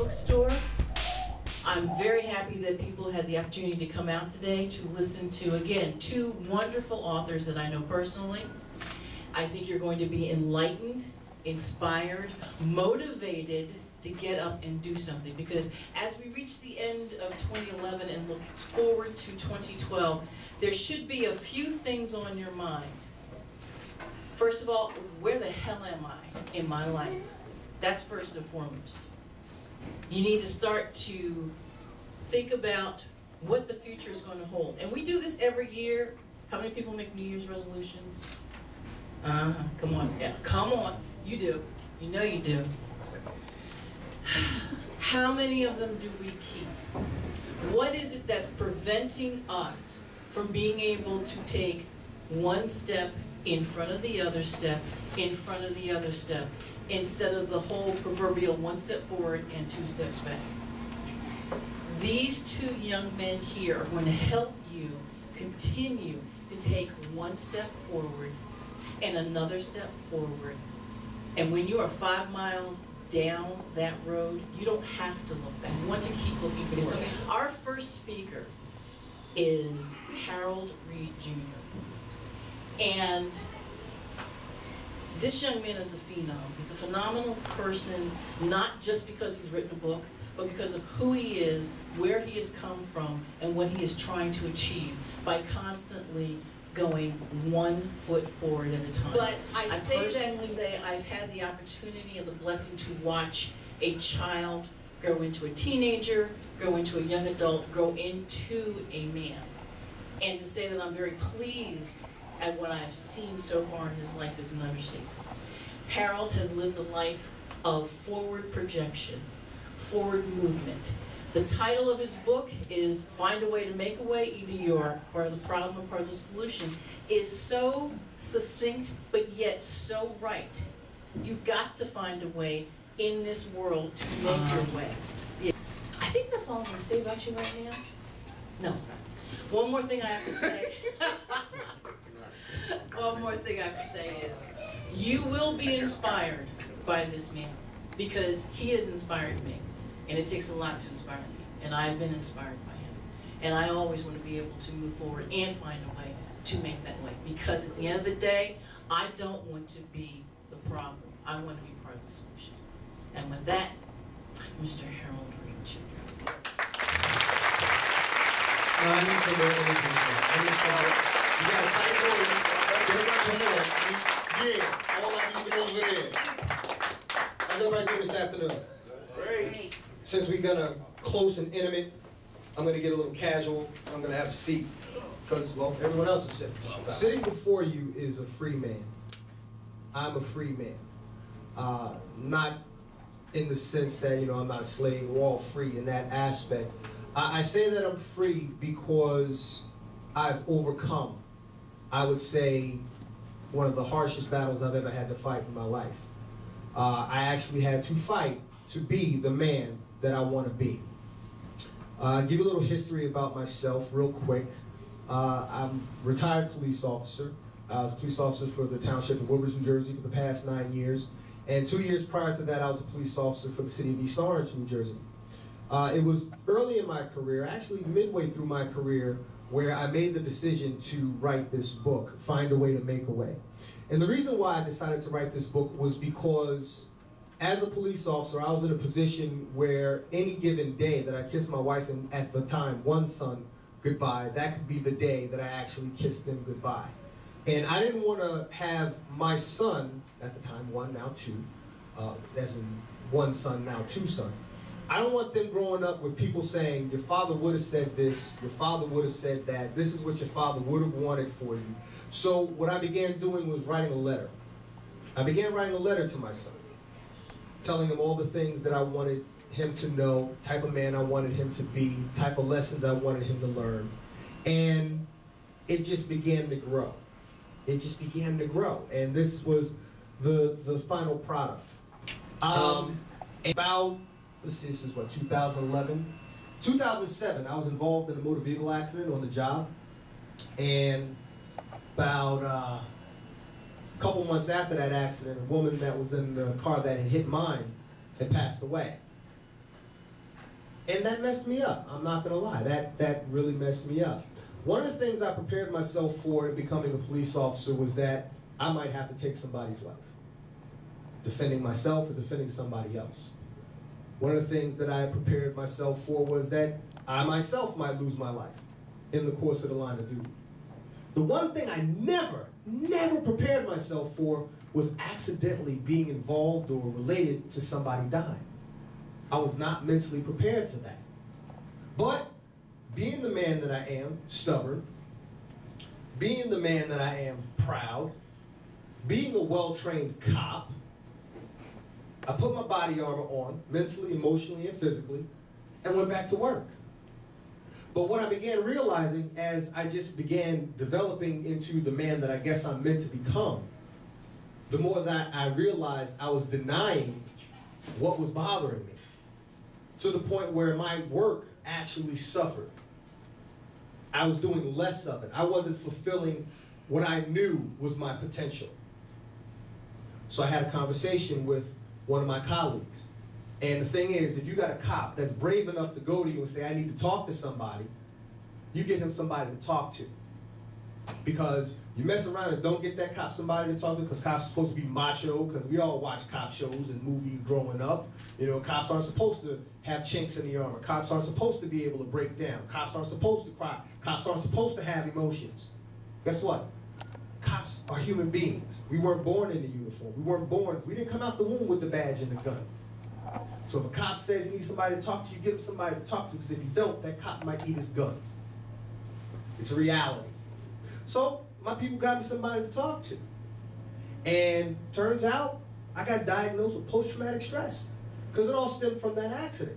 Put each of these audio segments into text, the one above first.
bookstore. I'm very happy that people had the opportunity to come out today to listen to, again, two wonderful authors that I know personally. I think you're going to be enlightened, inspired, motivated to get up and do something, because as we reach the end of 2011 and look forward to 2012, there should be a few things on your mind. First of all, where the hell am I in my life? That's first and foremost. You need to start to think about what the future is going to hold. And we do this every year. How many people make New Year's resolutions? Come on. Yeah, come on. You do. You know you do. How many of them do we keep? What is it that's preventing us from being able to take one step in front of the other step, in front of the other step, instead of the whole proverbial one step forward and two steps back? These two young men here are going to help you continue to take one step forward and another step forward. And when you are 5 miles down that road, you don't have to look back. You want to keep looking for something. Our first speaker is Harold Reed Jr. And this young man is a phenom. He's a phenomenal person, not just because he's written a book, but because of who he is, where he has come from, and what he is trying to achieve by constantly going 1 foot forward at a time. But I say that to say I've had the opportunity and the blessing to watch a child grow into a teenager, grow into a young adult, grow into a man. And to say that I'm very pleased at what I've seen so far in his life is an understatement. Harold has lived a life of forward projection, forward movement. The title of his book is Find a Way to Make a Way. Either you're part of the problem or part of the solution. Is so succinct, but yet so right. You've got to find a way in this world to make your way. Yeah. I think that's all I'm going to say about you right now. No, it's not. One more thing I have to say. One more thing I have to say is, you will be inspired by this man, because he has inspired me. And it takes a lot to inspire me. And I've been inspired by him. And I always want to be able to move forward and find a way to make that way. Because at the end of the day, I don't want to be the problem. I want to be part of the solution. And with that, Mr. Harold Reed Jr. I need some more energy. You got a tight roll. Yeah, all I need to know over there. How's everybody doing this afternoon? Great. Since we're gonna close and intimate, I'm gonna get a little casual. I'm gonna have a seat because, well, everyone else is sitting. Sitting before you is a free man. I'm a free man. Not in the sense that, you know, I'm not a slave. We're all free in that aspect. I say that I'm free because I've overcome, I would say, one of the harshest battles I've ever had to fight in my life. I actually had to fight to be the man that I want to be. Give you a little history about myself real quick. I'm a retired police officer. I was a police officer for the township of Woodbridge, New Jersey for the past 9 years. And 2 years prior to that, I was a police officer for the city of East Orange, New Jersey. It was early in my career, actually midway through my career, where I made the decision to write this book, Find a Way to Make a Way. And the reason why I decided to write this book was because as a police officer, I was in a position where any given day that I kissed my wife and at the time one son goodbye, that could be the day that I actually kissed them goodbye. And I didn't want to have my son, at the time one, now two, as in one son, now two sons. I don't want them growing up with people saying, your father would have said this, your father would have said that, this is what your father would have wanted for you. So what I began doing was writing a letter. I began writing a letter to my son, telling him all the things that I wanted him to know, type of man I wanted him to be, type of lessons I wanted him to learn. And it just began to grow. It just began to grow. And this was the final product. About, let's see, this is what, 2011? 2007, I was involved in a motor vehicle accident on the job. And about a couple months after that accident, a woman that was in the car that had hit mine had passed away. And that messed me up. I'm not gonna lie, that really messed me up. One of the things I prepared myself for in becoming a police officer was that I might have to take somebody's life. Defending myself or defending somebody else. One of the things that I prepared myself for was that I myself might lose my life in the course of the line of duty. The one thing I never prepared myself for was accidentally being involved or related to somebody dying. I was not mentally prepared for that. But being the man that I am, stubborn, being the man that I am, proud, being a well-trained cop, I put my body armor on, mentally, emotionally, and physically, and went back to work. But what I began realizing as I just began developing into the man that I guess I'm meant to become, the more that I realized I was denying what was bothering me, to the point where my work actually suffered. I was doing less of it. I wasn't fulfilling what I knew was my potential. So I had a conversation with one of my colleagues. And the thing is, if you got a cop that's brave enough to go to you and say, I need to talk to somebody, you get him somebody to talk to. Because you mess around and don't get that cop somebody to talk to, because cops are supposed to be macho, because we all watch cop shows and movies growing up. You know, cops aren't supposed to have chinks in the armor. Cops aren't supposed to be able to break down. Cops aren't supposed to cry. Cops aren't supposed to have emotions. Guess what? Cops are human beings. We weren't born in the uniform. We didn't come out the womb with the badge and the gun. So if a cop says he needs somebody to talk to, you give him somebody to talk to, because if you don't, that cop might eat his gun. It's a reality. So my people got me somebody to talk to. And turns out, I got diagnosed with post-traumatic stress, because it all stemmed from that accident.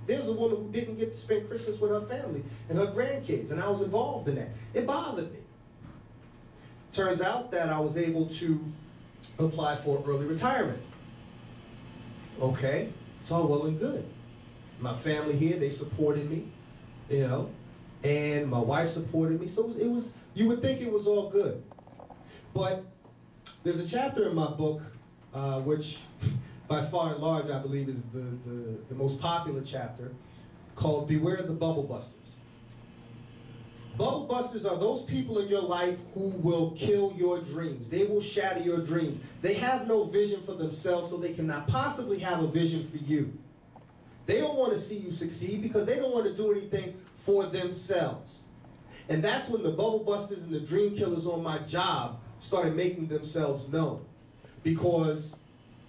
There was a woman who didn't get to spend Christmas with her family and her grandkids, and I was involved in that. It bothered me. Turns out that I was able to apply for early retirement. Okay, it's all well and good. My family here, they supported me, you know, and my wife supported me, so it was you would think it was all good. But there's a chapter in my book, which by far and large I believe is the most popular chapter, called Beware the Bubble Busters. Bubble busters are those people in your life who will kill your dreams. They will shatter your dreams. They have no vision for themselves, so they cannot possibly have a vision for you. They don't want to see you succeed because they don't want to do anything for themselves. And that's when the bubble busters and the dream killers on my job started making themselves known. Because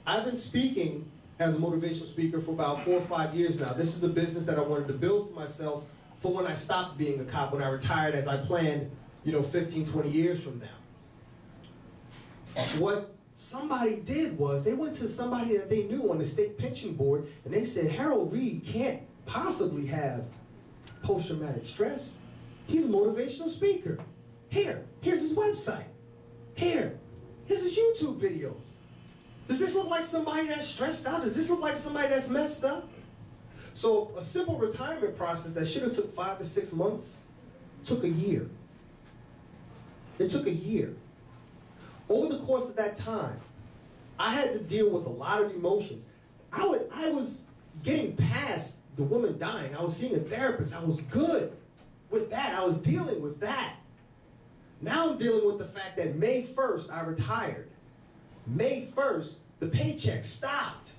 I've been speaking as a motivational speaker for about 4 or 5 years now. This is the business that I wanted to build for myself for when I stopped being a cop, when I retired, as I planned, 15, 20 years from now. What somebody did was they went to somebody that they knew on the state pension board, and they said, Harold Reed can't possibly have post-traumatic stress. He's a motivational speaker. Here's his website. Here's his YouTube videos. Does this look like somebody that's stressed out? Does this look like somebody that's messed up? So a simple retirement process that should have took 5 to 6 months took a year. It took a year. Over the course of that time, I had to deal with a lot of emotions. I was getting past the woman dying. I was seeing a therapist. I was good with that. I was dealing with that. Now I'm dealing with the fact that May 1st, I retired. May 1st, the paycheck stopped.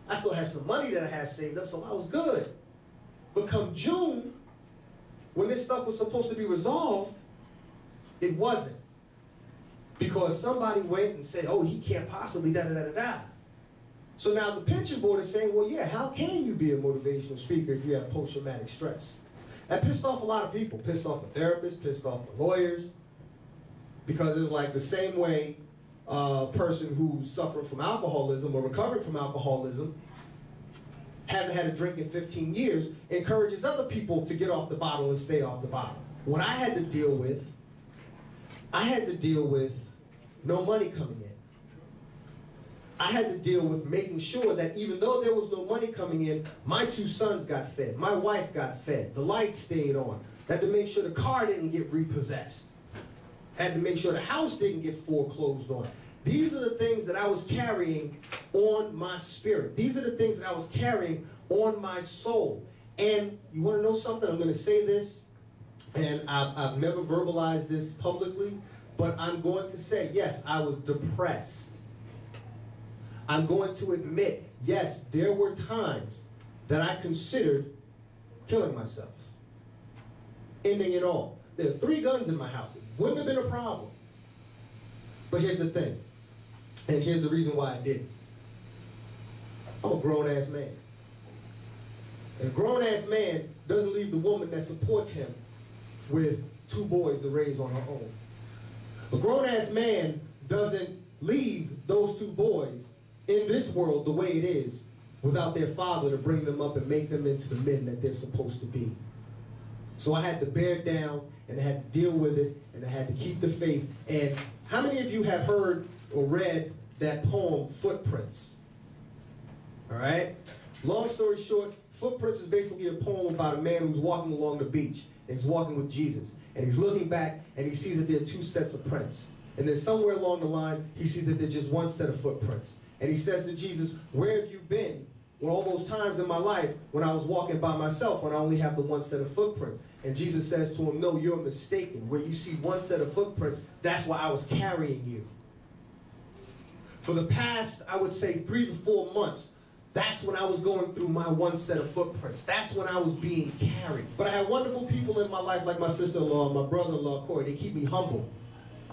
I still had some money that I had saved up, so I was good. But come June, when this stuff was supposed to be resolved, it wasn't. Because somebody went and said, oh, he can't possibly da-da-da-da-da. So now the pension board is saying, well, yeah, how can you be a motivational speaker if you have post-traumatic stress? That pissed off a lot of people. Pissed off the therapists, pissed off the lawyers. Because it was like the same way a person who's suffering from alcoholism or recovering from alcoholism hasn't had a drink in 15 years, encourages other people to get off the bottle and stay off the bottle. What I had to deal with no money coming in. I had to deal with making sure that even though there was no money coming in, my 2 sons got fed, my wife got fed, the lights stayed on. I had to make sure the car didn't get repossessed. Had to make sure the house didn't get foreclosed on. These are the things that I was carrying on my spirit. These are the things that I was carrying on my soul. And you want to know something? I'm going to say this, and I've never verbalized this publicly, but I'm going to say, yes, I was depressed. I'm going to admit, yes, there were times that I considered killing myself, ending it all. There are 3 guns in my house. It wouldn't have been a problem. But here's the thing, and here's the reason why I didn't. I'm a grown-ass man. And a grown-ass man doesn't leave the woman that supports him with 2 boys to raise on her own. A grown-ass man doesn't leave those 2 boys in this world the way it is without their father to bring them up and make them into the men that they're supposed to be. So I had to bear down, and I had to deal with it, and I had to keep the faith. And how many of you have heard or read that poem, Footprints? All right? Long story short, Footprints is basically a poem about a man who's walking along the beach, and he's walking with Jesus. And he's looking back, and he sees that there are 2 sets of prints. And then somewhere along the line, he sees that there's just 1 set of footprints. And he says to Jesus, where have you been all those times in my life when I was walking by myself, when I only have the 1 set of footprints? And Jesus says to him, no, you're mistaken. Where you see 1 set of footprints, that's why I was carrying you. For the past, I would say 3 to 4 months, that's when I was going through my 1 set of footprints. That's when I was being carried. But I had wonderful people in my life, like my sister-in-law, my brother-in-law, Corey. They keep me humble.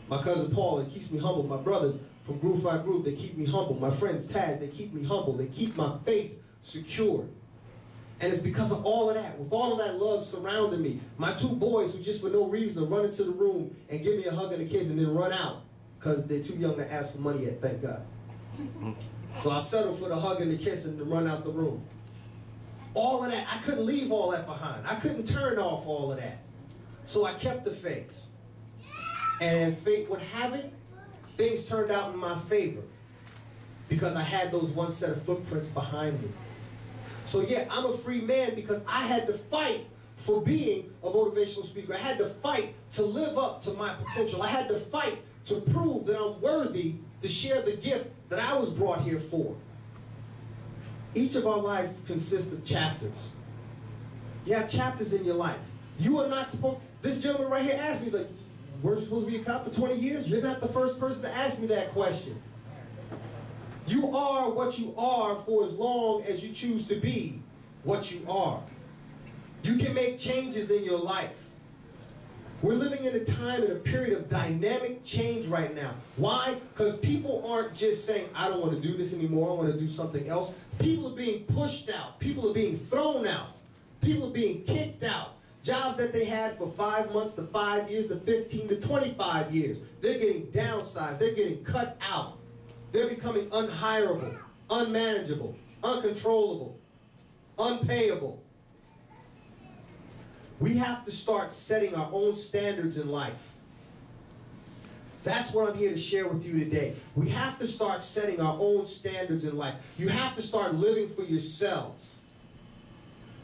My cousin Paul, it keeps me humble. My brothers from Groove 5 Groove, they keep me humble. My friends, Taz, they keep me humble. They keep my faith secure. And it's because of all of that, with all of that love surrounding me. My 2 boys who just for no reason run into the room and give me a hug and a kiss and then run out because they're too young to ask for money yet, thank God. So I settle for the hug and the kiss and then run out the room. All of that, I couldn't leave all that behind. I couldn't turn off all of that. So I kept the faith. And as fate would have it, things turned out in my favor because I had those 1 set of footprints behind me. So yeah, I'm a free man because I had to fight for being a motivational speaker. I had to fight to live up to my potential. I had to fight to prove that I'm worthy to share the gift that I was brought here for. Each of our life consists of chapters. You have chapters in your life. You are not supposed, this gentleman right here asked me, he's like, weren't you supposed to be a cop for 20 years? You're not the first person to ask me that question. You are what you are for as long as you choose to be what you are. You can make changes in your life. We're living in a time and a period of dynamic change right now. Why? Because people aren't just saying, I don't want to do this anymore, I want to do something else. People are being pushed out. People are being thrown out. People are being kicked out. Jobs that they had for 5 months to 5 years to 15 to 25 years. They're getting downsized. They're getting cut out. They're becoming unhireable, unmanageable, uncontrollable, unpayable. We have to start setting our own standards in life. That's what I'm here to share with you today. We have to start setting our own standards in life. You have to start living for yourselves.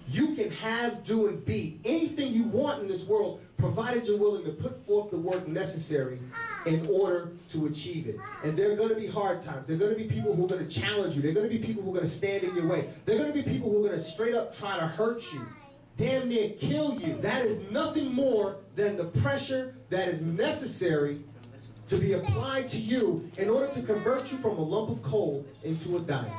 You can have, do, and be anything you want in this world, provided you're willing to put forth the work necessary in order to achieve it. And there are going to be hard times. There are going to be people who are going to challenge you. There are going to be people who are going to stand in your way. There are going to be people who are going to straight up try to hurt you, damn near kill you. That is nothing more than the pressure that is necessary to be applied to you in order to convert you from a lump of coal into a diamond.